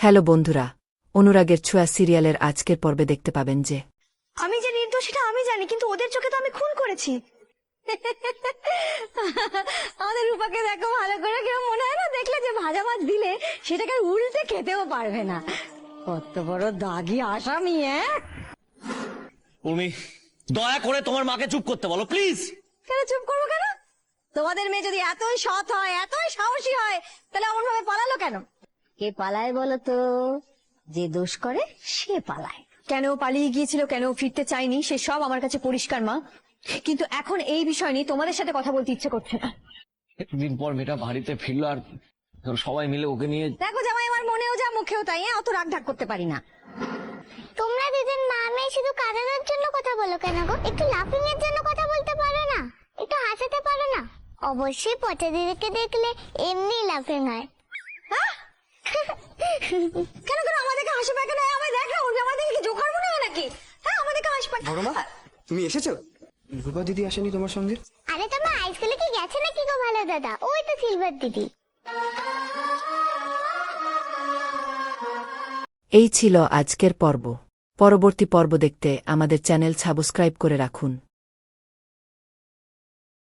Hello বন্ধুরা, অনুরাগের ছোঁয়া সিরিয়ালের আজকের পর্বে দেখতে পাবেন যে আমি যে নির্দোষ সেটা আমি জানি, কিন্তু ওদের চোখে তো আমি খুন করেছি। আমাদের রূপাকে দেখো ভালো করে, কেউ মনে হয় না দেখলে যে ভাজা মাছ দিলে সেটাকে উল্টে খেতেও পারবে না। কত বড় দাগি আসামি। উর্মি, দয়া করে তোমার মাকে চুপ করতে বলো প্লিজ। কেন চুপ করবো কেন? তোমাদের মেয়ে যদি এতই সৎ হয়, এতই সাহসী হয়, তাহলে অমন ভাবে পালালো কেন? কে পালায় বলো তো? যে দোষ করে সে পালায়। কেন পালিয়ে গিয়েছিল, কেন ফিরতে চাইনি, সে সব আমার কাছে পরিষ্কার মা। কিন্তু এখন এই বিষয় নিয়ে তোমাদের সাথে কথা বলতে ইচ্ছে করছে না। একদিন পর মেয়েটা বাড়িতে ফিরলো আর সবাই মিলে ওকে নিয়ে। দেখো জামাই, আমার মনেও যা মুখেও তাই, অত রাগ ঢাক করতে পারি না। তোমরা দুজন মা মেয়ে শুধু কাঁদানোর জন্য কথা বলো কেন গো? একটু লাফিং এর জন্য কথা বলতে পারো না? একটু হাসাতে পারো না? অবশ্যই পচা দিদিকে দেখলে এমনি লাফিং হয়। কেন কেন আমাদেরকে হাসি পায় কেন? আমায় দেখো, আমাদের কি জোকার মনে হয় নাকি? হ্যাঁ, আমাদেরকে হাসি পায়। বড় মা, তুমি এসেছো? রূপা দিদি আসেনি তোমার সঙ্গে? আরে তোমার হাইস্কুলে কি গেছে নাকি গো ভালো দাদা? ওই তো সিলভার দিদি। এই ছিল আজকের পর্ব। পরবর্তী পর্ব দেখতে আমাদের চ্যানেল সাবস্ক্রাইব করে রাখুন।